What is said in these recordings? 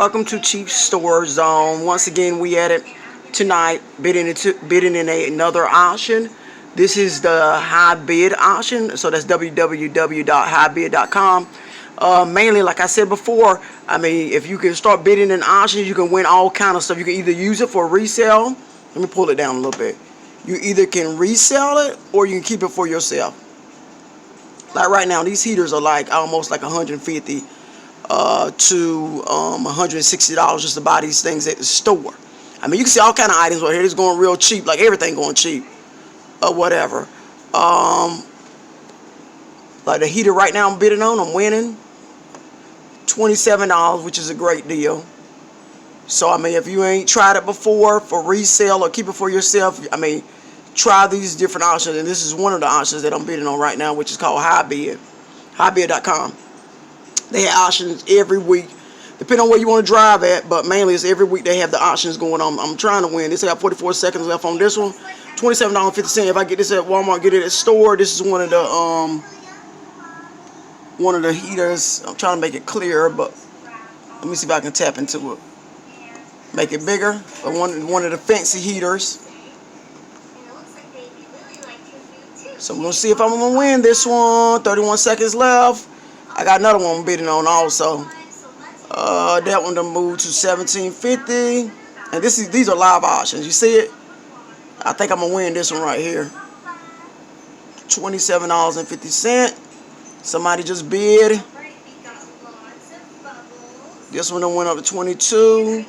Welcome to Cheap Store Zone. Once again, we at it tonight, bidding in another auction. This is the Hibid auction, so that's www.hibid.com. Mainly, like I said before, I mean, if you can start bidding in auctions, you can win all kind of stuff. You can either use it for resale. Let me pull it down a little bit. You either can resell it or you can keep it for yourself. Like right now, these heaters are like almost like 150 to $160 just to buy these things at the store. I mean, you can see all kind of items right here. It's going real cheap, like everything going cheap or whatever. Like the heater right now I'm bidding on, I'm winning $27, which is a great deal. So I mean, if you ain't tried it before for resale or keep it for yourself, I mean, try these different options, and this is one of the options that I'm bidding on right now, which is called Hibid. Hibid.com. They have options every week, depending on where you want to drive at, but mainly it's every week they have the options going on. I'm trying to win. This got 44 seconds left on this one. $27.50. If I get this at Walmart, get it at store. This is one of the heaters. I'm trying to make it clearer, but let me see if I can tap into it. Make it bigger. One of the fancy heaters. So we're gonna see if I'm gonna win this one. 31 seconds left. I got another one I'm bidding on also. That one done moved to $17.50. And these are live auctions. You see it? I think I'm gonna win this one right here. $27.50. Somebody just bid. This one done went up to 22.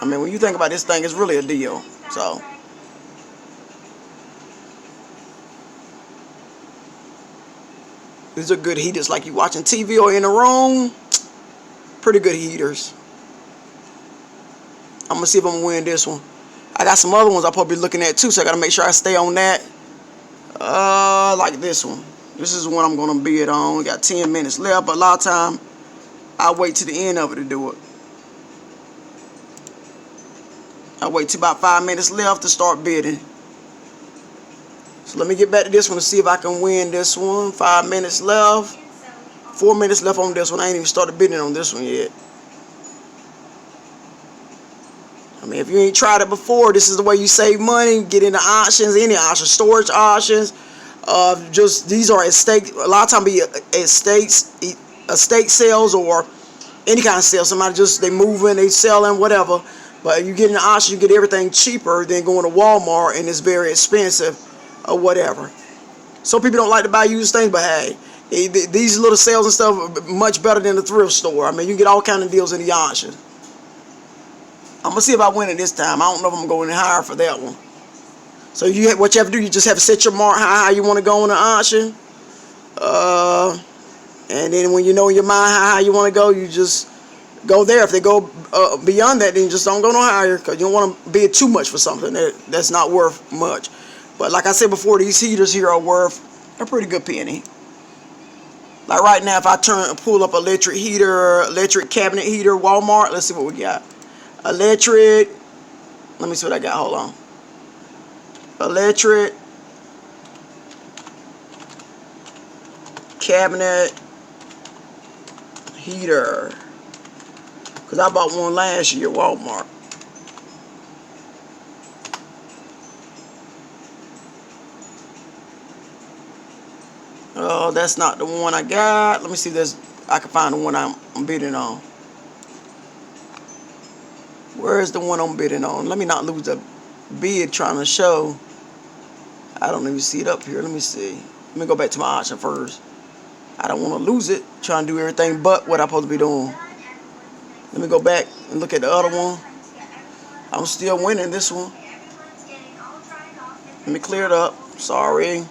I mean, when you think about this thing, it's really a deal. So these are good heaters, like you watching TV or in a room. Pretty good heaters. I'm gonna see if I'm gonna win this one. I got some other ones I'll probably be looking at too, so I gotta make sure I stay on that. Like this one. This is one I'm gonna bid on. We got 10 minutes left, but a lot of time I wait to the end of it to do it. I wait till about 5 minutes left to start bidding. So let me get back to this one to see if I can win this one. 5 minutes left. 4 minutes left on this one. I ain't even started bidding on this one yet. I mean, if you ain't tried it before, this is the way you save money. Get into auctions, any auctions, storage auctions. These are estate. A lot of times be estate sales or any kind of sale. Somebody they moving, they selling, whatever. But you get in the auction, you get everything cheaper than going to Walmart, and it's very expensive or whatever. Some people don't like to buy used things, but hey, these little sales and stuff are much better than the thrift store. I mean, you get all kind of deals in the auction. I'm gonna see if I win it this time. I don't know if I'm going higher for that one. So what you have to do, you just have to set your mark how you want to go on the auction. And then when you know in your mind how you want to go, you just go there. If they go beyond that, then you just don't go no higher, because you don't want to bid too much for something that's not worth much. But like I said before, these heaters here are worth a pretty good penny. Like right now, if I pull up electric cabinet heater, Walmart, let's see what we got. Electric, let me see what I got, hold on. Electric cabinet heater. Because I bought one last year at Walmart. Oh, that's not the one I got. Let me see if I can find the one I'm bidding on. Where is the one I'm bidding on? Let me not lose the bid trying to show. I don't even see it up here. Let me see. Let me go back to my auction first. I don't want to lose it trying to do everything but what I'm supposed to be doing. Let me go back and look at the other one. I'm still winning this one. Let me clear it up. Sorry.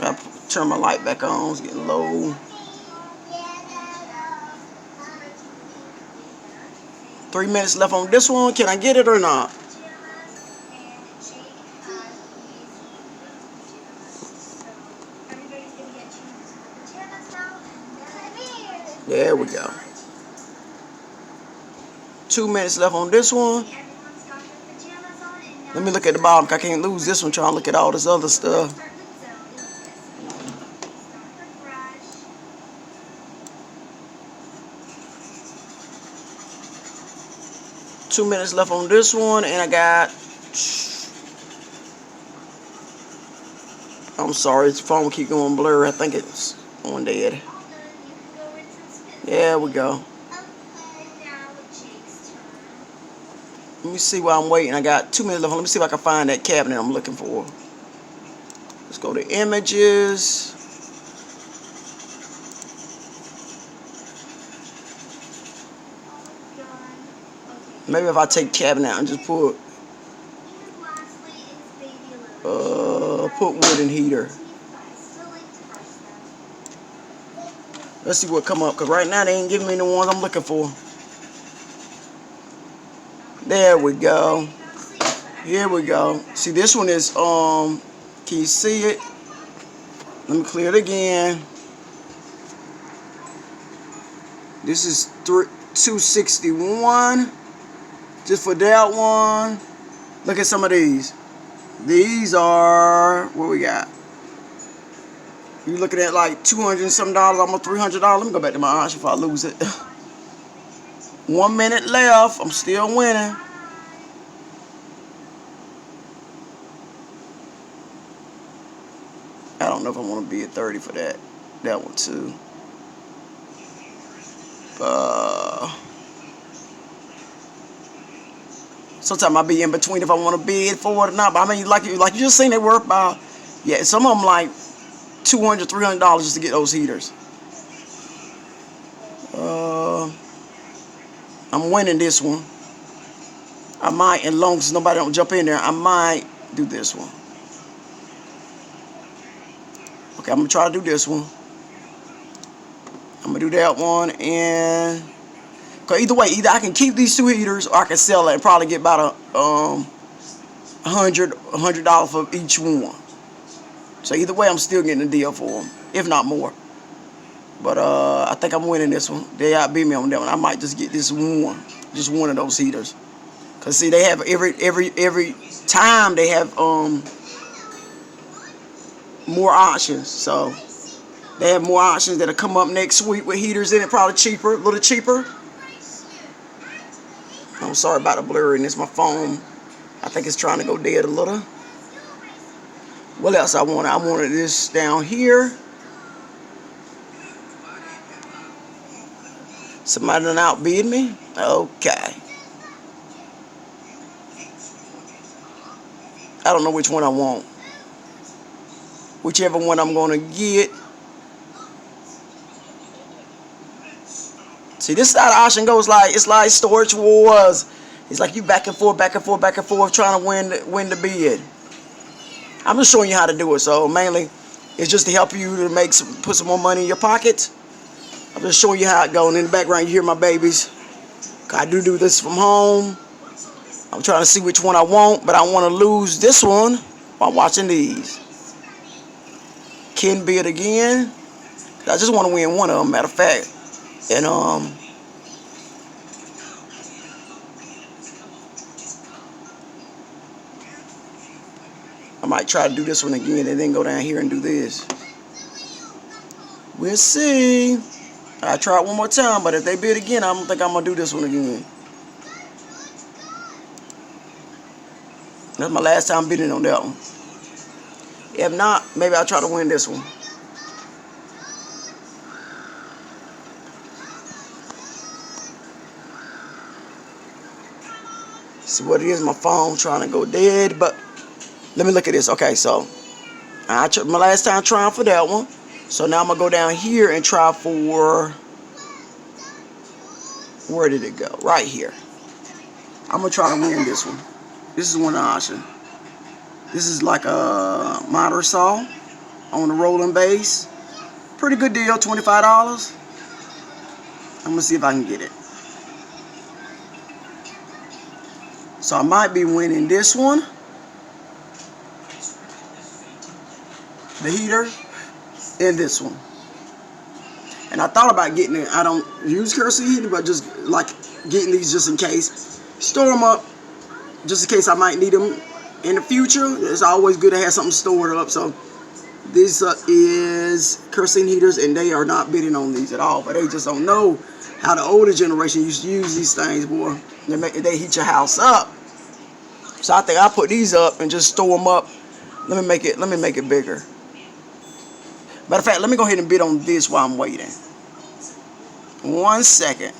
I turn my light back on. It's getting low. 3 minutes left on this one. Can I get it or not? There we go. 2 minutes left on this one. Let me look at the bottom. I can't lose this one trying to look at all this other stuff. Two minutes left on this one, and I got... I'm sorry, the phone will keep going blurry. I think it's going dead. There we go. Let me see while I'm waiting. I got 2 minutes left. Let me see if I can find that cabinet I'm looking for. Let's go to images. Maybe if I take cabinet out and just put wood and heater. Let's see what come up, because right now they ain't giving me the ones I'm looking for. There we go. Here we go. See, this one is, can you see it? Let me clear it again. This is 261. Just for that one. Look at some of these. These are, what we got? You're looking at like $200 and some, almost $300. Let me go back to my auction if I lose it. 1 minute left. I'm still winning. I don't know if I want to be at 30 for that. That one too. Sometimes I be in between if I want to bid for it or not. But I mean, like you just seen, they work about, yeah, some of them like $200, $300 just to get those heaters. I'm winning this one. I might, as long as nobody don't jump in there, I might do this one. Okay, I'm gonna try to do this one. I'm gonna do that one, and cause either way, either I can keep these two heaters or I can sell it and probably get about $100 for each one. So either way, I'm still getting a deal for them, if not more. But I think I'm winning this one. They outbeat me on that one. I might just get this one, just one of those heaters. Cause see, they have every time they have more options. So they have more options that'll come up next week with heaters in it, probably cheaper, a little cheaper. I'm sorry about the blurriness. My phone, I think it's trying to go dead a little. What else I wanted? I wanted this down here. Somebody done outbid me? Okay. I don't know which one I want. Whichever one I'm going to get. See, this side of the auction goes like, it's like Storage Wars. It's like you back and forth, back and forth, back and forth, trying to win the bid. I'm just showing you how to do it. So mainly, it's just to help you to put some more money in your pocket. I'm just showing you how it goes. And in the background, you hear my babies. I do this from home. I'm trying to see which one I want, but I want to lose this one while watching these. Can bid again. I just want to win one of them, matter of fact. And I might try to do this one again and then go down here and do this. We'll see. I try it one more time, but if they bid again, I don't think I'm gonna do this one again. That's my last time bidding on that one. If not, maybe I'll try to win this one. See what it is, my phone trying to go dead, but let me look at this. Okay, so my last time trying for that one. So now I'm gonna go down here and try for, where did it go? Right here. I'm gonna try to win this one. This is one option. This is like a miter saw on the rolling base. Pretty good deal, $25. I'm gonna see if I can get it. So I might be winning this one, the heater, and this one. And I thought about getting it. I don't use kerosene heater, but just like getting these just in case. Store them up just in case I might need them in the future, it's always good to have something stored up. So this is kerosene heaters, and they are not bidding on these at all. But they just don't know how the older generation used to use these things, boy. They heat your house up. So I think I'll put these up and just store them up. Let me make it bigger. Matter of fact, let me go ahead and bid on this while I'm waiting. 1 second.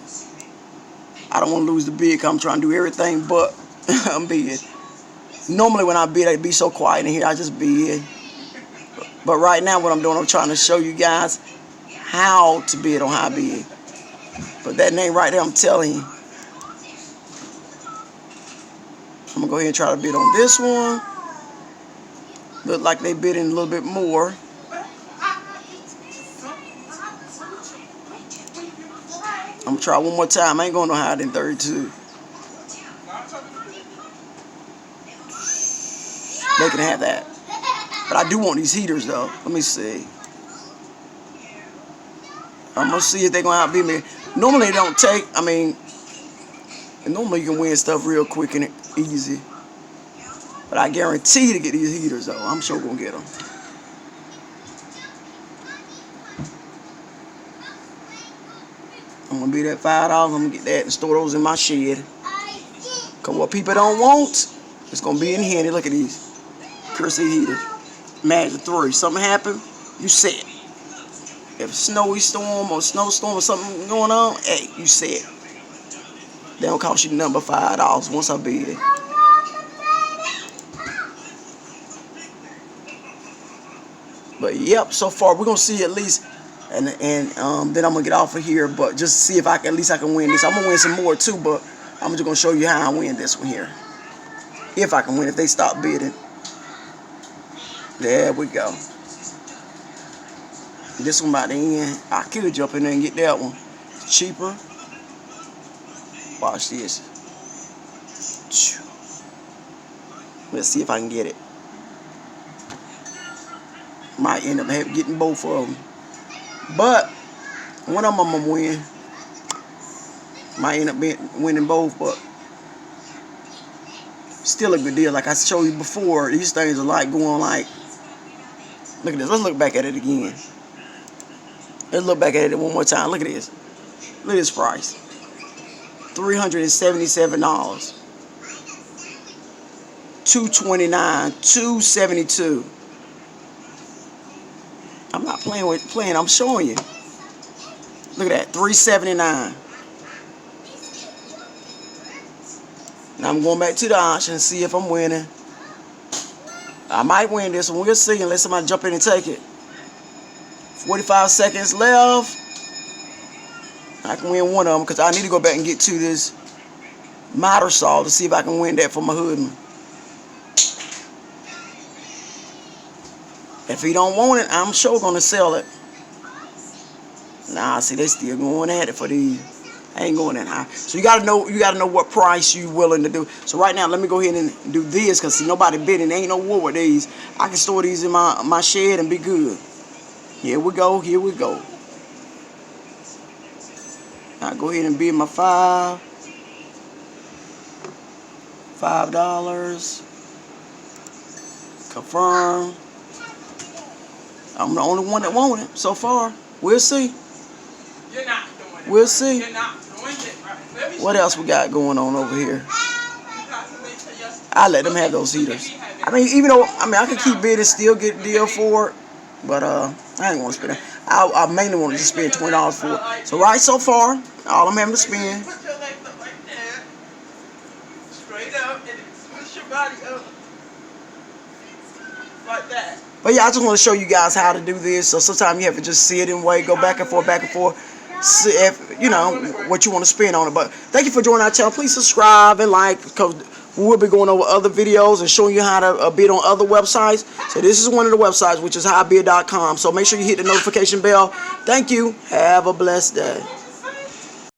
I don't want to lose the bid because I'm trying to do everything but I'm bid. Normally when I bid, I'd be so quiet in here. I just bid. But right now what I'm doing, I'm trying to show you guys how to bid on how I bid. But that name right there, I'm telling you. I'm going to go ahead and try to bid on this one. Look like they bidding a little bit more. I'm going to try one more time. I ain't going no higher than 32. They can have that. But I do want these heaters, though. Let me see. I'm going to see if they're going to outbid me. Normally, they don't take, normally you can win stuff real quick and easy. But I guarantee to get these heaters, though. I'm sure going to get them. I'm going to be at $5. I'm going to get that and store those in my shed. Because what people don't want, it's going to be in here. Look at these kerosene heaters. Imagine 3. Something happen, you set. If snowy storm or snowstorm or something going on, hey, you set. They don't cost you nothing but $5 once I bid it. But yep, so far we're gonna see at least, and then I'm gonna get off of here. But just see if I can, at least I can win this. I'm gonna win some more too, but I'm just gonna show you how I win this one here. If I can win, if they stop bidding. There we go. This one about to end. I could jump in there and get that one. It's cheaper. Watch this. Let's see if I can get it. Might end up getting both of them. But one of them I'm going to win. Might end up winning both, but still a good deal. Like I showed you before, these things are like going like, look at this. Let's look back at it again. Let's look back at it one more time. Look at this. Look at this price. $377. $229. $272. I'm not playing. I'm showing you. Look at that. $379. Now I'm going back to the auction and see if I'm winning. I might win this one. We'll see unless somebody jump in and take it. 45 seconds left. I can win one of them because I need to go back and get to this miter saw to see if I can win that for my hoodman. If he don't want it, I'm sure gonna sell it. Nah, see, they still going at it for these. I ain't going that high. So you gotta know what price you willing to do. So right now, let me go ahead and do this because see, nobody bidding. There ain't no war with these. I can store these in my shed and be good. Here we go. Here we go. Now go ahead and bid my $5. Confirm. I'm the only one that want it so far. We'll see. You're not doing it. We'll see. You're not doing it right. What else we got going on over here? I let them have those heaters. I mean, even though I could keep bidding, still get a deal for it, but I ain't want to spend it. I mainly want to just spend $20 for it. So right so far, all I'm having to spend. Put your legs up like that. Straight up and push your body up like that. But yeah, I just want to show you guys how to do this. So sometimes you have to just sit and wait, go back and forth, see if, you know, what you want to spend on it. But thank you for joining our channel. Please subscribe and like, because we'll be going over other videos and showing you how to bid on other websites. So this is one of the websites, which is hibid.com. So make sure you hit the notification bell. Thank you. Have a blessed day.